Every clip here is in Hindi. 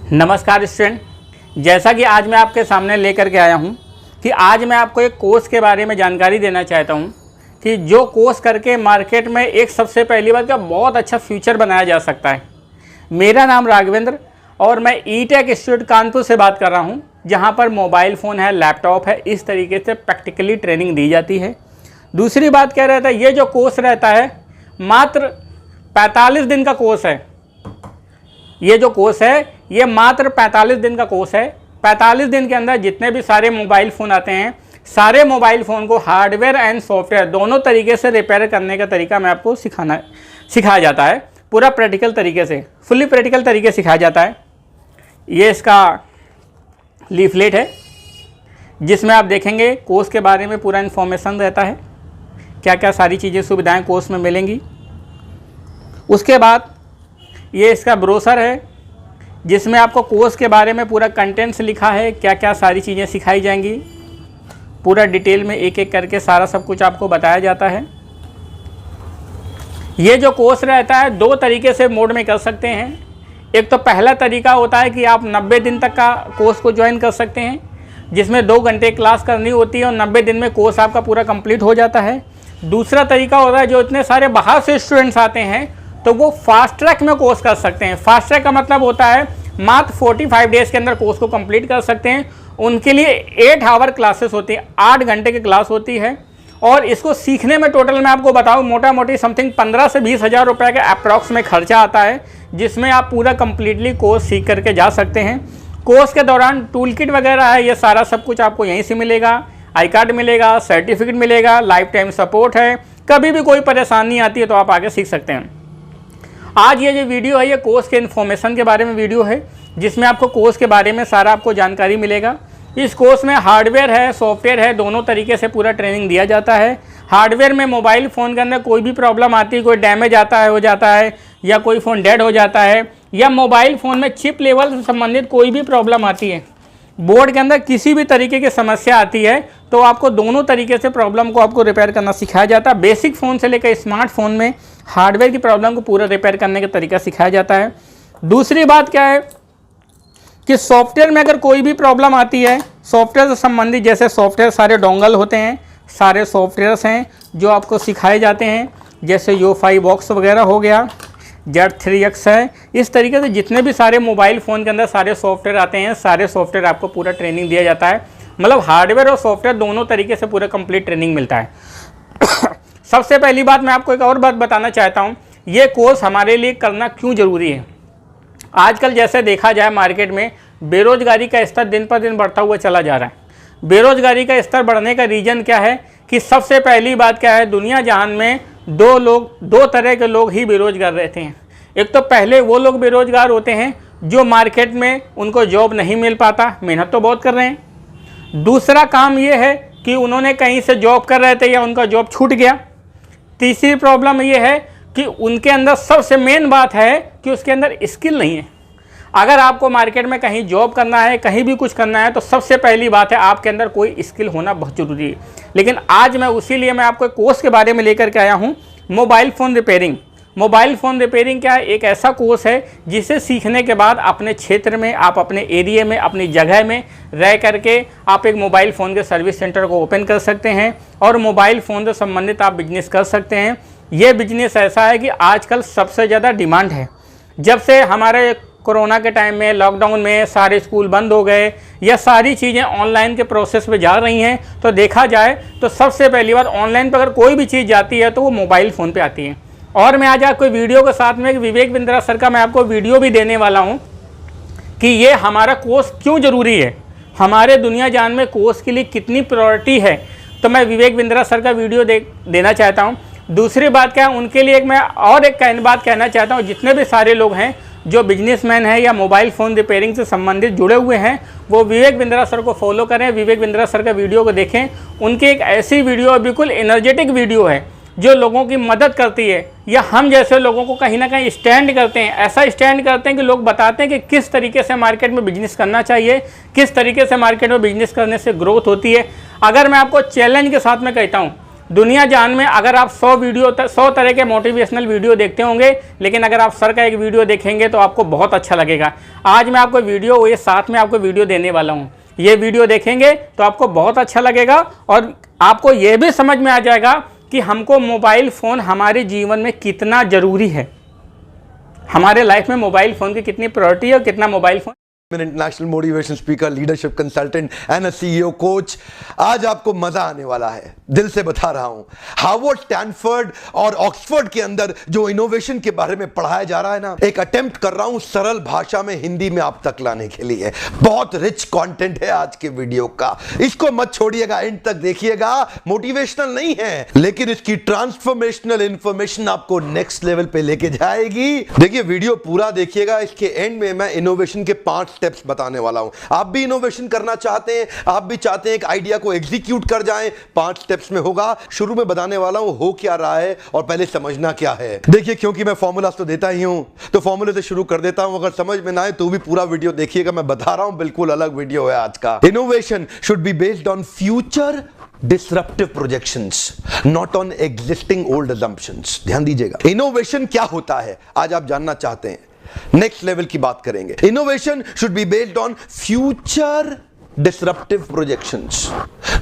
नमस्कार स्टूडेंट, जैसा कि आज मैं आपके सामने लेकर के आया हूं कि आज मैं आपको एक कोर्स के बारे में जानकारी देना चाहता हूं कि जो कोर्स करके मार्केट में एक सबसे पहली बात का बहुत अच्छा फ्यूचर बनाया जा सकता है। मेरा नाम राघवेंद्र और मैं ई-टेक इंस्टीट्यूट कानपुर से बात कर रहा हूं, जहां पर मोबाइल फ़ोन है, लैपटॉप है, इस तरीके से प्रैक्टिकली ट्रेनिंग दी जाती है। दूसरी बात क्या रहता है, ये जो कोर्स रहता है मात्र 45 दिन का कोर्स है। ये जो कोर्स है ये मात्र 45 दिन का कोर्स है। 45 दिन के अंदर जितने भी सारे मोबाइल फ़ोन आते हैं, सारे मोबाइल फ़ोन को हार्डवेयर एंड सॉफ्टवेयर दोनों तरीके से रिपेयर करने का तरीका मैं आपको सिखाया जाता है। पूरा प्रैक्टिकल तरीके से, फुल्ली प्रैक्टिकल तरीके से सिखाया जाता है। ये इसका लीफलेट है जिसमें आप देखेंगे कोर्स के बारे में पूरा इन्फॉर्मेशन रहता है, क्या क्या सारी चीज़ें सुविधाएं कोर्स में मिलेंगी। उसके बाद ये इसका ब्रोशर है जिसमें आपको कोर्स के बारे में पूरा कंटेंट्स लिखा है, क्या क्या सारी चीज़ें सिखाई जाएंगी, पूरा डिटेल में एक एक करके सारा सब कुछ आपको बताया जाता है। ये जो कोर्स रहता है दो तरीके से मोड में कर सकते हैं। एक तो पहला तरीका होता है कि आप 90 दिन तक का कोर्स को ज्वाइन कर सकते हैं, जिसमें 2 घंटे क्लास करनी होती है और 90 दिन में कोर्स आपका पूरा कंप्लीट हो जाता है। दूसरा तरीका होता है जो इतने सारे बाहर से स्टूडेंट्स आते हैं तो वो फास्ट ट्रैक में कोर्स कर सकते हैं। फास्ट ट्रैक का मतलब होता है मात्र 45 डेज़ के अंदर कोर्स को कंप्लीट कर सकते हैं। उनके लिए 8 आवर क्लासेस होती हैं, 8 घंटे की क्लास होती है। और इसको सीखने में टोटल मैं आपको बताऊं मोटा मोटी समथिंग 15 से 20 हज़ार रुपये का अप्रॉक्स में खर्चा आता है, जिसमें आप पूरा कंप्लीटली कोर्स सीख करके जा सकते हैं। कोर्स के दौरान टूल किट वगैरह है, ये सारा सब कुछ आपको यहीं से मिलेगा। आई कार्ड मिलेगा, सर्टिफिकेट मिलेगा, लाइफ टाइम सपोर्ट है, कभी भी कोई परेशानी आती है तो आप आगे सीख सकते हैं। आज ये जो वीडियो है ये कोर्स के इन्फॉर्मेशन के बारे में वीडियो है, जिसमें आपको कोर्स के बारे में सारा आपको जानकारी मिलेगा। इस कोर्स में हार्डवेयर है, सॉफ्टवेयर है, दोनों तरीके से पूरा ट्रेनिंग दिया जाता है। हार्डवेयर में मोबाइल फ़ोन के अंदर कोई भी प्रॉब्लम आती है, कोई डैमेज आता है हो जाता है, या कोई फ़ोन डेड हो जाता है, या मोबाइल फ़ोन में चिप लेवल से संबंधित कोई भी प्रॉब्लम आती है, बोर्ड के अंदर किसी भी तरीके की समस्या आती है, तो आपको दोनों तरीके से प्रॉब्लम को आपको रिपेयर करना सिखाया जाता है। बेसिक फ़ोन से लेकर स्मार्टफोन में हार्डवेयर की प्रॉब्लम को पूरा रिपेयर करने का तरीका सिखाया जाता है। दूसरी बात क्या है कि सॉफ्टवेयर में अगर कोई भी प्रॉब्लम आती है, सॉफ्टवेयर से संबंधित जैसे सॉफ्टवेयर सारे डोंगल होते हैं, सारे सॉफ्टवेयर्स हैं जो आपको सिखाए जाते हैं, जैसे यो5 बॉक्स वगैरह हो गया, Z3X है। इस तरीके से जितने भी सारे मोबाइल फ़ोन के अंदर सारे सॉफ्टवेयर आते हैं, सारे सॉफ्टवेयर आपको पूरा ट्रेनिंग दिया जाता है। मतलब हार्डवेयर और सॉफ्टवेयर दोनों तरीके से पूरा कंप्लीट ट्रेनिंग मिलता है। सबसे पहली बात मैं आपको एक और बात बताना चाहता हूँ, ये कोर्स हमारे लिए करना क्यों ज़रूरी है। आजकल जैसे देखा जाए मार्केट में बेरोज़गारी का स्तर दिन पर दिन बढ़ता हुआ चला जा रहा है। बेरोज़गारी का स्तर बढ़ने का रीज़न क्या है कि सबसे पहली बात क्या है, दुनिया जहान में दो तरह के लोग ही बेरोज़गार रहते हैं। एक तो पहले वो लोग बेरोज़गार होते हैं जो मार्केट में उनको जॉब नहीं मिल पाता, मेहनत तो बहुत कर रहे हैं। दूसरा काम ये है कि उन्होंने कहीं से जॉब कर रहे थे या उनका जॉब छूट गया। तीसरी प्रॉब्लम ये है कि उनके अंदर सबसे मेन बात है कि उसके अंदर स्किल नहीं है। अगर आपको मार्केट में कहीं जॉब करना है, कहीं भी कुछ करना है, तो सबसे पहली बात है आपके अंदर कोई स्किल होना बहुत ज़रूरी है। लेकिन आज मैं उसी लिए मैं आपको एक कोर्स के बारे में लेकर के आया हूँ, mobile phone repairing. Mobile phone repairing क्या है, एक ऐसा कोर्स है जिसे सीखने के बाद अपने क्षेत्र में, आप अपने एरिया में, अपनी जगह में रह करके आप एक मोबाइल फ़ोन के सर्विस सेंटर को ओपन कर सकते हैं और मोबाइल फ़ोन से संबंधित आप बिजनेस कर सकते हैं। ये बिजनेस ऐसा है कि आजकल सबसे ज़्यादा डिमांड है। जब से हमारे कोरोना के टाइम में, लॉकडाउन में सारे स्कूल बंद हो गए या सारी चीज़ें ऑनलाइन के प्रोसेस पे जा रही हैं, तो देखा जाए तो सबसे पहली बार ऑनलाइन पर अगर कोई भी चीज़ जाती है तो वो मोबाइल फ़ोन पे आती है। और मैं आज आपको वीडियो के साथ में एक विवेक बिंद्रा सर का मैं आपको वीडियो भी देने वाला हूँ कि ये हमारा कोर्स क्यों ज़रूरी है, हमारे दुनिया जान में कोर्स के लिए कितनी प्रायोरिटी है। तो मैं विवेक बिंद्रा सर का वीडियो देना चाहता हूँ। दूसरी बात क्या है, उनके लिए मैं और एक बात कहना चाहता हूँ, जितने भी सारे लोग हैं जो बिजनेसमैन हैं या मोबाइल फ़ोन रिपेयरिंग से संबंधित जुड़े हुए हैं, वो विवेक बिंद्रा सर को फॉलो करें, विवेक बिंद्रा सर का वीडियो को देखें। उनकी एक ऐसी वीडियो, बिल्कुल एनर्जेटिक वीडियो है जो लोगों की मदद करती है, या हम जैसे लोगों को कहीं ना कहीं स्टैंड करते हैं, ऐसा स्टैंड करते हैं कि लोग बताते हैं कि किस तरीके से मार्केट में बिजनेस करना चाहिए, किस तरीके से मार्केट में बिजनेस करने से ग्रोथ होती है। अगर मैं आपको चैलेंज के साथ में कहता हूँ, दुनिया जान में अगर आप 100 तरह के मोटिवेशनल वीडियो देखते होंगे, लेकिन अगर आप सर का एक वीडियो देखेंगे तो आपको बहुत अच्छा लगेगा। आज मैं आपको वीडियो ये साथ में आपको वीडियो देने वाला हूँ। ये वीडियो देखेंगे तो आपको बहुत अच्छा लगेगा और आपको ये भी समझ में आ जाएगा कि हमको मोबाइल फ़ोन हमारे जीवन में कितना ज़रूरी है, हमारे लाइफ में मोबाइल फ़ोन की कितनी प्रायोरिटी है और कितना mobile phone. International motivation speaker, leadership consultant and CEO coach. आज आपको मजा आने वाला है, दिल से बता रहा हूं। हार्वर्ड, स्टैनफोर्ड और ऑक्सफोर्ड के अंदर जो इनोवेशन के बारे में पढ़ाया जा रहा है ना, एक अटेम्प्ट कर रहा हूं सरल भाषा में हिंदी में आप तक लाने के लिए। बहुत रिच कंटेंट है आज के वीडियो का, इसको मत छोड़िएगा, एंड तक देखिएगा। मोटिवेशनल नहीं है, लेकिन इसकी ट्रांसफॉर्मेशनल इंफॉर्मेशन आपको नेक्स्ट लेवल पे लेके जाएगी। देखिए वीडियो पूरा देखिएगा, इसके एंड में मैं इनोवेशन के 5 स्टेप्स बताने वाला हूं। आप भी इनोवेशन करना चाहते हैं, आप भी चाहते हैं एक आइडिया को एग्जीक्यूट कर जाएं, 5 स्टेप्स में होगा। शुरू में बताने वाला हूं हो क्या रहा है और पहले समझना क्या है। देखिए क्योंकि मैं फॉर्मूला तो देता ही हूं, तो फॉर्मूले से शुरू कर देता हूं। अगर समझ में ना आए तो भी पूरा वीडियो देखिएगा, मैं बता रहा हूं बिल्कुल अलग वीडियो है आज का। Innovation should be based on future disruptive projections, not on existing old assumptions. ध्यान दीजिएगा, इनोवेशन क्या होता है आज आप जानना चाहते हैं। नेक्स्ट लेवल की बात करेंगे। Innovation should be based on future disruptive projections,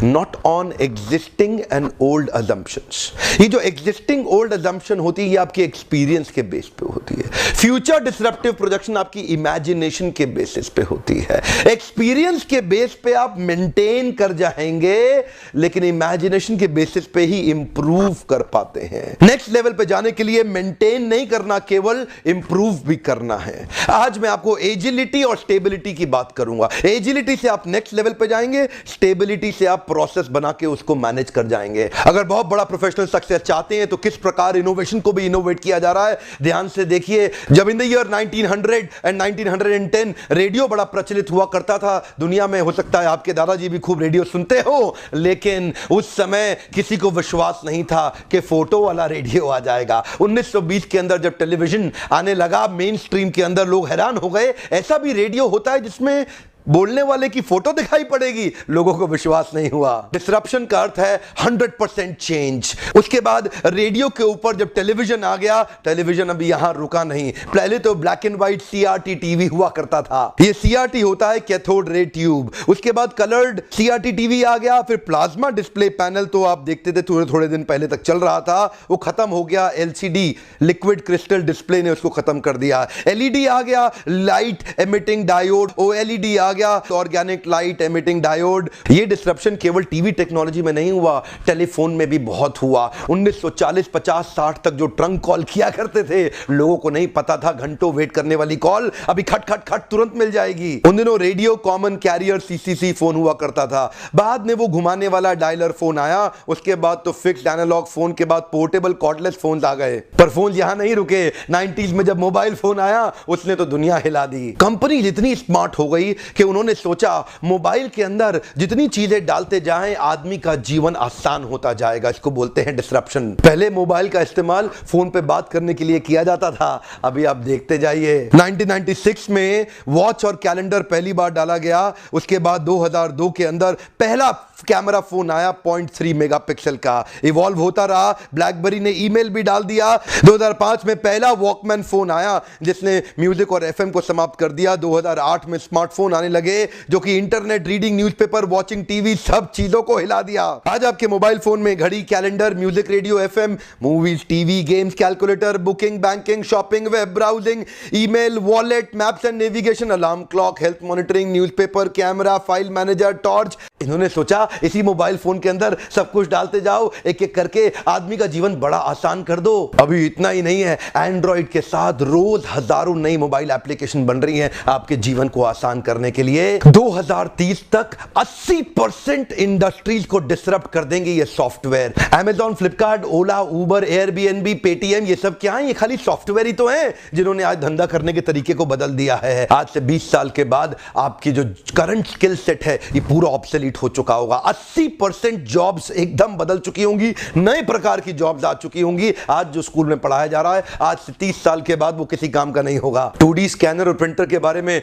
not on existing and old assumptions. ये जो एग्जिस्टिंग ओल्ड असम्पशन होती है ये आपके एक्सपीरियंस के बेस पे होती है। फ्यूचर डिसरप्टिव प्रोजेक्शन आपकी इमेजिनेशन के बेसिस पे होती है। एक्सपीरियंस के बेस पे आप मेंटेन कर जाएंगे, लेकिन इमेजिनेशन के बेसिस पे ही इंप्रूव कर पाते हैं। नेक्स्ट लेवल पे जाने के लिए मेंटेन नहीं करना, केवल इंप्रूव भी करना है। आज मैं आपको एजिलिटी और स्टेबिलिटी की बात करूंगा। एजिलिटी से आप नेक्स्ट लेवल पे जाएंगे, स्टेबिलिटी से आप प्रोसेस बना के उसको मैनेज कर जाएंगे। अगर बहुत बड़ा प्रोफेशनल सक्सेस चाहते हैं तो किस प्रकार इनोवेशन को भी इनोवेट किया जा रहा है ध्यान से देखिए। जब in the year 1900 and 1910 radio बड़ा प्रचलित हुआ करता था दुनिया में, हो सकता है आपके दादाजी भी खूब रेडियो सुनते हो, लेकिन उस समय किसी को विश्वास नहीं था कि फोटो वाला रेडियो आ जाएगा। 1920 के अंदर जब टेलीविजन आने लगा मेन स्ट्रीम के अंदर, लोग हैरान हो गए, ऐसा भी रेडियो होता है जिसमें बोलने वाले की फोटो दिखाई पड़ेगी। लोगों को विश्वास नहीं हुआ। डिसरप्शन का अर्थ है 100% चेंज। उसके बाद रेडियो के ऊपर जब टेलीविजन आ गया, टेलीविजन अभी यहां रुका नहीं। पहले तो black and white CRT TV हुआ करता था। ये CRT होता है कैथोड रे ट्यूब। उसके बाद कलर्ड CRT टीवी आ गया, फिर प्लाज्मा डिस्प्ले पैनल तो आप देखते थे थोड़े दिन पहले तक चल रहा था, वो खत्म हो गया। LCD लिक्विड क्रिस्टल डिस्प्ले ने उसको खत्म कर दिया। LED आ गया, लाइट एमिटिंग डायोड। OLED आ गया, ऑर्गेनिक लाइट एमिटिंग डायोड। ये डिसरप्शन केवल टीवी टेक्नोलॉजी में नहीं हुआ, टेलीफोन में भी बहुत हुआ। 1940, 50, 60 तक जो ट्रंक कॉल किया करते थे, लोगों को नहीं पता था घंटों वेट करने वाली कॉल अभी खट खट खट तुरंत मिल जाएगी। उन दिनों radio common carrier CCC phone हुआ करता था। बाद में वो घुमाने वाला डायलर फोन आया, उसके बाद तो फिक्स्ड एनालॉग फोन के बाद पोर्टेबल कॉर्डलेस फोन आ गए। पर फोन यहां नहीं रुके। 90s में जब मोबाइल फोन आया उसने तो दुनिया हिला दी। कंपनी जितनी स्मार्ट हो गई कि उन्होंने सोचा मोबाइल के अंदर जितनी चीजें डालते जाएं आदमी का जीवन आसान होता जाएगा। इसको बोलते हैं डिसरप्शन। पहले मोबाइल का इस्तेमाल फोन पे बात करने के लिए किया जाता था, अभी आप देखते जाइए। 1996 में वॉच और कैलेंडर पहली बार डाला गया। उसके बाद 2002 के अंदर पहला कैमरा फोन आया 0.3 मेगापिक्सल का। इवॉल्व होता रहा, ब्लैकबेरी ने ईमेल भी डाल दिया। 2005 में पहला वॉकमैन फोन आया जिसने म्यूजिक और FM को समाप्त कर दिया। 2008 में स्मार्टफोन आने लगे जो कि internet, reading, newspaper, watching TV सब चीजों को हिला दिया। आज आपके मोबाइल फोन में घड़ी, calendar, music, radio, FM, movies, TV, games, calculator, booking, banking, shopping, web browsing, email, wallet, maps and navigation, alarm clock, health monitoring, newspaper, camera, file manager, torch. इन्होंने सोचा इसी मोबाइल फोन के अंदर सब कुछ डालते जाओ, एक एक करके आदमी का जीवन बड़ा आसान कर दो। अभी इतना ही नहीं है, एंड्रॉइड के साथ रोज हजारों नई मोबाइल एप्लीकेशन बन रही हैं आपके जीवन को आसान करने के लिए। 2030 तक 80% इंडस्ट्रीज को डिसरप्ट कर देंगे ये सॉफ्टवेयर। Amazon, फ्लिपकार्ट, ओला, उबर, एयरबीएनबी, पेटीएम, ये सब क्या है? ये खाली सॉफ्टवेयर ही तो हैं जिन्होंने आज धंधा करने के तरीके को बदल दिया है। आज से 20 साल के बाद आपकी जो करंट स्किल सेट है ये पूरा ऑब्सोलीट हो चुका होगा। होगा। 80% जॉब्स एकदम बदल चुकी होंगी, नए प्रकार की जॉब्स आ चुकी होंगी। आज जो स्कूल में पढ़ाया जा रहा है, आज से 30 साल के बाद वो किसी काम का नहीं होगा। 2D स्कैनर और प्रिंटर के बारे में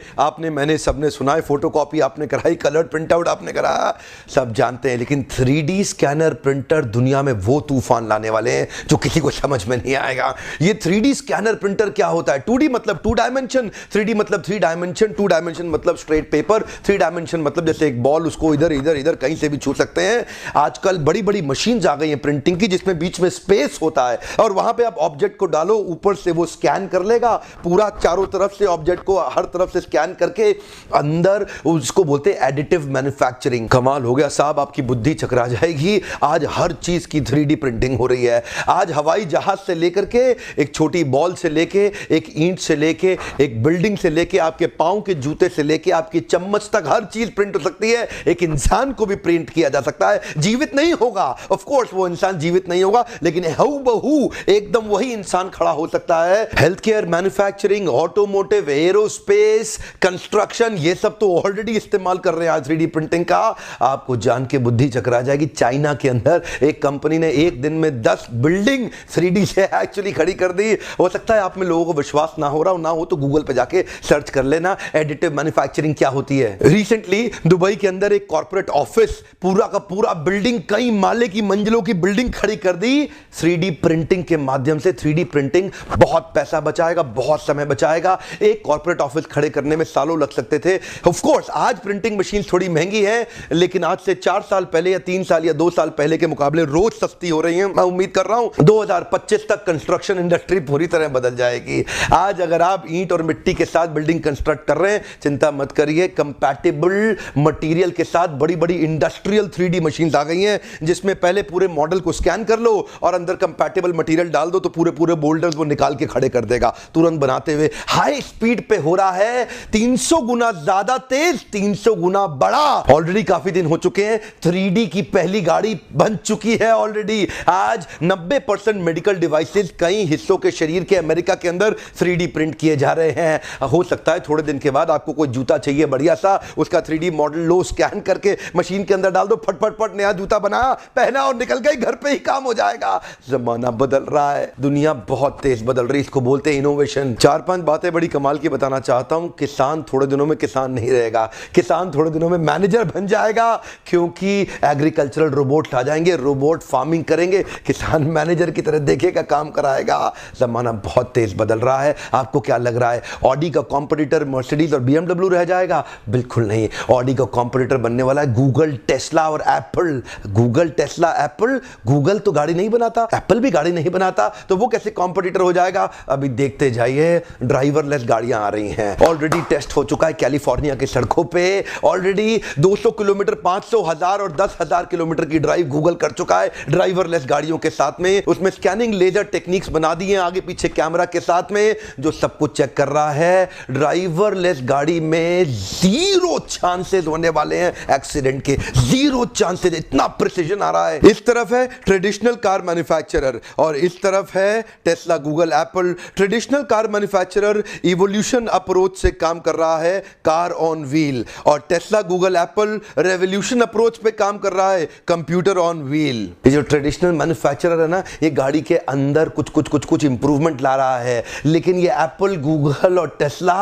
मैंने सबने सुना है, फोटोकॉपी आपने कराई, कलर प्रिंट आउट आपने कराया, सब जानते हैं। लेकिन 3D स्कैनर प्रिंटर दुनिया में वो तूफान लाने वाले हैं जो किसी को समझ में नहीं आएगा। ये 3D स्कैनर प्रिंटर क्या होता है? 2D मतलब 2 डायमेंशन, 3D मतलब 3 डायमेंशन, 2 डायमेंशन मतलब स्ट्रेट पेपर, 3 डायमेंशन मतलब जैसे एक बॉल, उसको इधर इधर इधर कहीं से भी छू सकते हैं। आजकल बड़ी बड़ी मशीन आ गई हैं प्रिंटिंग की, जिसमें बीच में स्पेस होता है और वहां पे आप ऑब्जेक्ट को डालो, ऊपर से वो स्कैन कर लेगा पूरा, चारों तरफ से ऑब्जेक्ट को हर तरफ से स्कैन करके अंदर, उसको बोलते हैं एडिटिव मैन्युफैक्चरिंग। कमाल हो गया साहब, आपकी बुद्धि चकरा जाएगी। आज हर चीज की 3D प्रिंटिंग हो रही है। आज हवाई जहाज से लेकर के, एक छोटी बॉल से लेके, एक ईंट से लेके, एक बिल्डिंग से लेके, आपके पांव के जूते से लेके आपकी चम्मच तक हर चीज प्रिंट हो सकती है। एक इंसान को भी प्रिंट किया जा सकता है, जीवित नहीं होगा, ऑफ कोर्स वो इंसान जीवित नहीं होगा, लेकिन हूबहू एकदम वही इंसान खड़ा हो सकता है। Health care, manufacturing, automotive, aerospace, construction, ये सब तो ऑलरेडी इस्तेमाल कर रहे हैं आज 3D प्रिंटिंग का। आपको जान के बुद्धि चकरा जाएगी, चाइना के अंदर एक कंपनी ने एक दिन में 10 बिल्डिंग 3D से एक्चुअली खड़ी कर दी। हो सकता है आप में लोगों को विश्वास ना हो रहा हो, ना हो तो गूगल पे जाके सर्च कर लेना एडिटिव मैन्युफैक्चरिंग क्या होती है। रिसेंटली दुबई के अंदर एक कॉर्पोरेट ऑफिस, पूरा का पूरा बिल्डिंग, कई माले की मंजिलों की बिल्डिंग खड़ी कर दी 3D प्रिंटिंग के माध्यम से। 3D प्रिंटिंग बहुत पैसा बचाएगा, बहुत समय बचाएगा। एक कॉर्पोरेट ऑफिस खड़े करने में सालों लग सकते थे। ऑफ कोर्स आज प्रिंटिंग मशीन थोड़ी महंगी है, लेकिन आज से 4 साल पहले या 3 साल या 2 साल पहले के मुकाबले रोज सस्ती हो रही है। मैं उम्मीद कर रहा हूं 2025 तक कंस्ट्रक्शन इंडस्ट्री पूरी तरह बदल जाएगी। आज अगर आप ईंट और मिट्टी के साथ बिल्डिंग कंस्ट्रक्ट कर रहे हैं, चिंता मत करिए, कंपैटिबल मटेरियल के साथ बड़ी बड़ी इंडस्ट्रियल 3D मशीन आ गई हैं, जिसमें पहले पूरे मॉडल को स्कैन कर लो और अंदर कंपैटिबल मटेरियल डाल दो तो पूरे पूरे बोल्डर्स वो निकाल के खड़े कर देगा तुरंत बनाते हुए। हाई स्पीड पे हो रहा है, 300 गुना ज्यादा तेज, 300 गुना बड़ा। ऑलरेडी काफी दिन हो चुके हैं, 3D की पहली गाड़ी बन चुकी है ऑलरेडी। आज 90% मेडिकल डिवाइसेस कई हिस्सों के शरीर के अमेरिका के अंदर 3D प्रिंट किए जा रहे हैं। हो सकता है थोड़े दिन के बाद आपको कोई जूता चाहिए बढ़िया सा, उसका 3D मॉडल लो, स्कैन करके मशीन के अंदर डाल दो, फट फट फट नया जूता बना, पहना और निकल गई, घर पे ही काम हो जाएगा। जमाना बदल रहा है, दुनिया बहुत तेज बदल रही है, इसको बोलते हैं इनोवेशन। 4-5 बातें बड़ी कमाल की बताना चाहता हूं। किसान थोड़े दिनों में किसान नहीं रहेगा, किसान थोड़े दिनों में मैनेजर बन जाएगा, क्योंकि एग्रीकल्चरल रोबोट आ जाएंगे, रोबोट फार्मिंग करेंगे, किसान मैनेजर की तरह देखेगा, काम कराएगा। जमाना बहुत तेज बदल रहा है। आपको क्या लग रहा है ऑडी का कॉम्पिटिटर मर्सिडीज और BMW रह जाएगा? बिल्कुल नहीं। ऑडी का कॉम्पिटिटर बनने वाला है गूगल, टेस्ला और Apple. Google, Tesla, Apple. Google तो गाड़ी नहीं बनाता, एप्पल भी गाड़ी नहीं बनाता, तो वो कैसे कॉम्पिटिटर हो जाएगा? अभी देखते जाइए, ड्राइवरलेस गाड़ियां आ रही हैं। ऑलरेडी टेस्ट हो चुका है कैलिफोर्निया की सड़कों पे। ऑलरेडी 200 किलोमीटर, 500, 1000 और 10,000 किलोमीटर की ड्राइव गूगल कर चुका है ड्राइवरलेस गाड़ियों के साथ में। उसमें स्कैनिंग लेजर टेक्निक्स बना दी हैं आगे पीछे कैमरा के साथ में, जो सब कुछ चेक कर रहा है। ड्राइवरलेस गाड़ी में 0 चांसेस होने वाले हैं एक्सीडेंट के, 0 चांसेस। इतना प्रिसीजन आ रहा है। इस तरफ है ट्रेडिशनल कार मैन्युफैक्चरर और इस तरफ है Tesla, Google, Apple. Traditional car manufacturer evolution approach से काम कर रहा है, कार ऑन व्हील, और Tesla, Google, Apple revolution approach पे काम कर रहा है, कंप्यूटर ऑन व्हील। ये जो ट्रेडिशनल मैन्युफैक्चरर है ना, ये गाड़ी के अंदर कुछ इंप्रूवमेंट ला रहा है, लेकिन ये एप्पल, गूगल और टेस्ला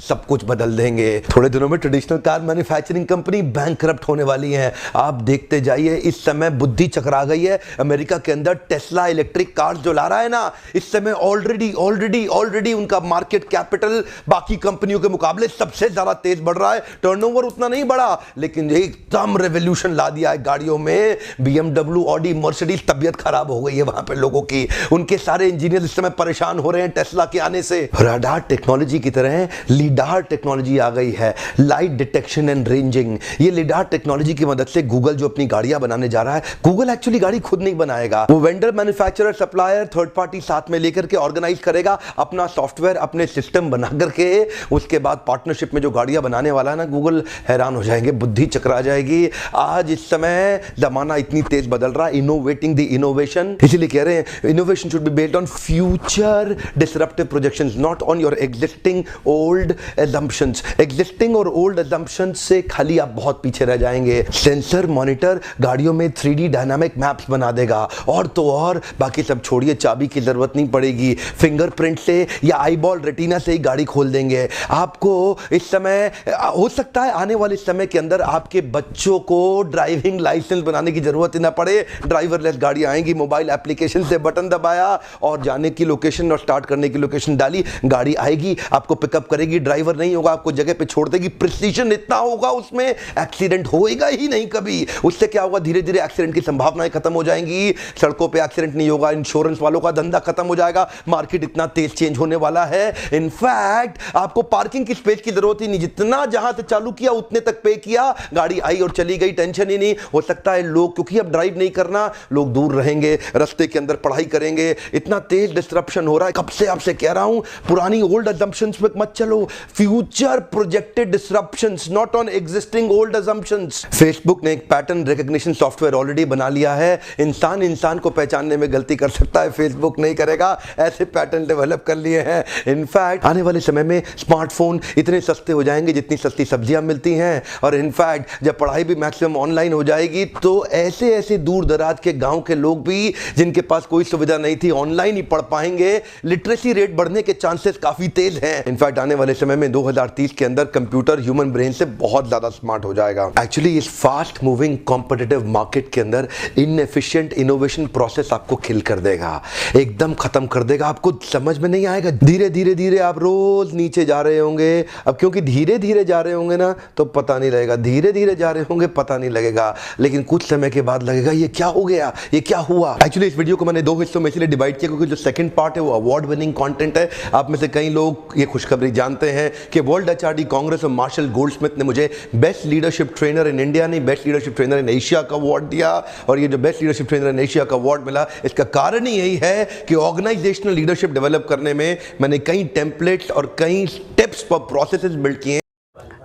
सब कुछ बदल देंगे। थोड़े दिनों में traditional car manufacturing company bankrupt होने वाली है। आप देखते जाइए, इस समय बुद्धि चकरा गई है। अमेरिका के अंदर टेस्ला इलेक्ट्रिक कार्स जो ला रहा है ना, इस समय ऑलरेडी उनका मार्केट कैपिटल बाकी कंपनियों के मुकाबले सबसे ज्यादा तेज बढ़ रहा है। टर्नओवर उतना नहीं बढ़ा, लेकिन एकदम रेवोल्यूशन ला दिया है गाड़ियों में। BMW, ऑडी, मर्सिडीज, तबियत खराब हो गई है वहां पे लोगों की। उनके सारे इंजीनियर इस समय परेशान हो रहे हैं टेस्ला के आने से। रडार टेक्नोलॉजी की तरह लीडार टेक्नोलॉजी आ गई है, लाइट डिटेक्शन एंड रेंजिंग। ये लीडार टेक्नोलॉजी की मदद से गूगल जो अपनी गाड़ियां बनाने जा रहा है, गूगल एक्चुअली गाड़ी खुद नहीं बनाएगा, वो vendor, manufacturer, supplier, third party साथ में लेकर के ऑर्गेनाइज करेगा, अपना सॉफ्टवेयर, अपने सिस्टम बना करके उसके बाद पार्टनरशिप में जो गाड़ियां बनाने वाला है ना गूगल, हैरान हो जाएंगे, बुद्धि चकरा जाएगी। आज इस समय जमाना इतनी तेज बदल रहा है, इनोवेटिंग द इनोवेशन। इसीलिए कह रहे हैं innovation should be based on future disruptive projections, not on your existing old assumptions। Existing और ओल्ड assumptions से खाली आप बहुत पीछे रह जाएंगे। सेंसर मॉनिटर गाड़ियों में 3D डायनामिक मैप्स बना देगा, और तो और बाकी सब छोड़िए, चाबी की जरूरत नहीं पड़ेगी, फिंगरप्रिंट से या आईबॉल रेटिना से ही गाड़ी खोल देंगे। आपको इस समय हो सकता है आने वाले समय के अंदर आपके बच्चों को ड्राइविंग लाइसेंस बनाने की जरूरत ही ना पड़े, ड्राइवरलेस गाड़ी आएंगी, मोबाइल एप्लीकेशन से बटन दबाया और जाने की लोकेशन और स्टार्ट करने की लोकेशन डाली, गाड़ी आएगी, आपको पिकअप करेगी, ड्राइवर नहीं होगा, आपको जगह पे छोड़ देगी। प्रिसीजन इतना होगा उसमें, एक्सीडेंट होएगा ही नहीं कभी। उससे क्या होगा, धीरे धीरे एक्सीडेंट की संभावनाएं खत्म हो जाएंगी, सड़कों पे एक्सीडेंट नहीं होगा, इंश्योरेंस वालों का धंधा खत्म हो जाएगा, मार्केट इतना तेज चेंज होने वाला है। इनफैक्ट आपको पार्किंग की स्पेस की जरूरत ही नहीं, जितना जहां से चालू किया उतने तक पे किया, गाड़ी आई और चली गई, टेंशन ही नहीं। हो सकता है लोग, क्योंकि अब ड्राइव नहीं करना, लोग दूर रहेंगे, रास्ते के अंदर पढ़ाई करेंगे, इतना तेज डिस्ट्रप्शन हो रहा है। कब से आपसे कह रहा हूं, पुरानी ओल्ड असम्पशंस पे मत चलो, future projected disruptions, not on existing old assumptions. Facebook ने एक पैटर्न रिकॉग्निशन सॉफ्टवेयर ऑलरेडी बना लिया है, इंसान इंसान को पहचानने में गलती कर सकता है, फेसबुक नहीं करेगा, ऐसे पैटर्न डेवलप कर लिए हैं। इनफैक्ट आने वाले समय में स्मार्टफोन इतने सस्ते हो जाएंगे जितनी सस्ती सब्जियां मिलती हैं, और इनफैक्ट जब पढ़ाई भी मैक्सिमम ऑनलाइन हो जाएगी तो ऐसे ऐसे दूर दराज के गांव के लोग भी जिनके पास कोई सुविधा नहीं थी, ऑनलाइन ही पढ़ पाएंगे। लिटरेसी रेट बढ़ने के चांसेस काफी तेज हैं। इनफैक्ट आने वाले समय में 2030 के अंदर कंप्यूटर ह्यूमन ब्रेन से बहुत ज्यादा स्मार्ट हो जाएगा। एक्चुअली इस फास्ट मूविंग कॉम्पिटिटिव मार्केट के अंदर इनएफिशिएंट इनोवेशन प्रोसेस आपको किल कर देगा, एकदम खत्म कर देगा। आपको समझ में नहीं आएगा, धीरे धीरे धीरे आप रोज नीचे जा रहे होंगे। अब क्योंकि धीरे धीरे जा रहे होंगे ना, तो पता नहीं लगेगा, धीरे धीरे जा रहे होंगे पता नहीं लगेगा, लेकिन कुछ समय के बाद लगेगा ये क्या हो गया, ये क्या हुआ। एक्चुअली इस वीडियो को मैंने 2 हिस्सों में इसलिए डिवाइड किया क्योंकि जो सेकंड पार्ट है वो अवार्ड विनिंग कंटेंट है। आप में से कई लोग ये खुशखबरी जानते हैं कि वर्ल्ड एचआरडी कांग्रेस और मार्शल गोल्डस्मिथ ने मुझे best leadership trainer in India नहीं, best leadership trainer in Asia का अवार्ड दिया। और ये जो best leadership trainer in Asia का अवार्ड मिला, इसका कारण ही यही है कि ऑर्गेनाइजेशनल लीडरशिप डेवलप करने में मैंने कई टेम्पलेट्स और कई स्टेप्स पर प्रोसेसेस बिल्ड किए।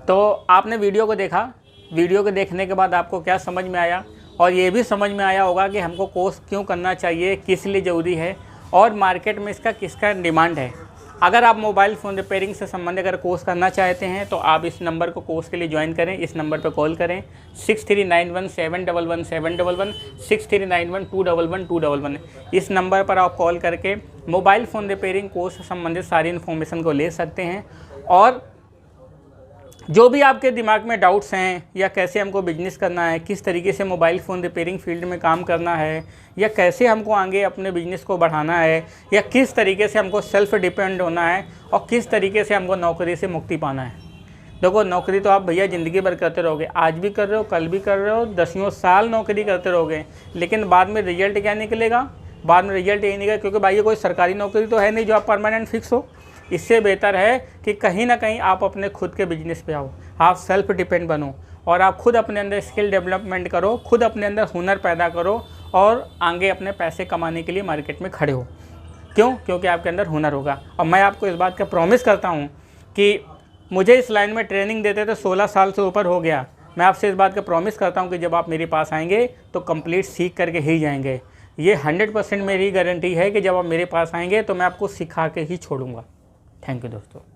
तो आपने वीडियो को देखा, वीडियो को देखने के बाद आपको क्या समझ में आया, और ये भी समझ में आया होगा कि हमको कोर्स क्यों करना चाहिए, किस लिए ज़रूरी है, और मार्केट में इसका किसका डिमांड है। अगर आप मोबाइल फ़ोन रिपेयरिंग से संबंधित अगर कोर्स करना चाहते हैं तो आप इस नंबर को कोर्स के लिए ज्वाइन करें, इस नंबर पर कॉल करें 6391711711 6391211211। इस नंबर पर आप कॉल करके मोबाइल फ़ोन रिपेयरिंग कोर्स से संबंधित सारी इन्फॉर्मेशन को ले सकते हैं। और जो भी आपके दिमाग में डाउट्स हैं, या कैसे हमको बिजनेस करना है, किस तरीके से मोबाइल फ़ोन रिपेयरिंग फील्ड में काम करना है, या कैसे हमको आगे अपने बिजनेस को बढ़ाना है, या किस तरीके से हमको सेल्फ डिपेंड होना है, और किस तरीके से हमको नौकरी से मुक्ति पाना है। देखो, नौकरी तो आप भैया ज़िंदगी भर करते रहोगे, आज भी कर रहे हो, कल भी कर रहे हो, 10 साल नौकरी करते रहोगे, लेकिन बाद में रिजल्ट क्या निकलेगा? बाद में रिजल्ट यही निकलेगा, क्योंकि भाई ये कोई सरकारी नौकरी तो है नहीं जो आप परमानेंट फिक्स हो। इससे बेहतर है कि कहीं ना कहीं आप अपने खुद के बिजनेस पे आओ, आप सेल्फ डिपेंड बनो, और आप खुद अपने अंदर स्किल डेवलपमेंट करो, खुद अपने अंदर हुनर पैदा करो, और आगे अपने पैसे कमाने के लिए मार्केट में खड़े हो। क्यों? क्योंकि आपके अंदर हुनर होगा। और मैं आपको इस बात का प्रॉमिस करता हूँ कि मुझे इस लाइन में ट्रेनिंग देते तो 16 साल से ऊपर हो गया। मैं आपसे इस बात का प्रॉमिस करता हूँ कि जब आप मेरे पास आएंगे तो कंप्लीट सीख करके ही जाएंगे। ये 100% मेरी गारंटी है कि जब आप मेरे पास आएंगे तो मैं आपको सिखा के ही छोड़ूंगा। थैंक यू दोस्तों।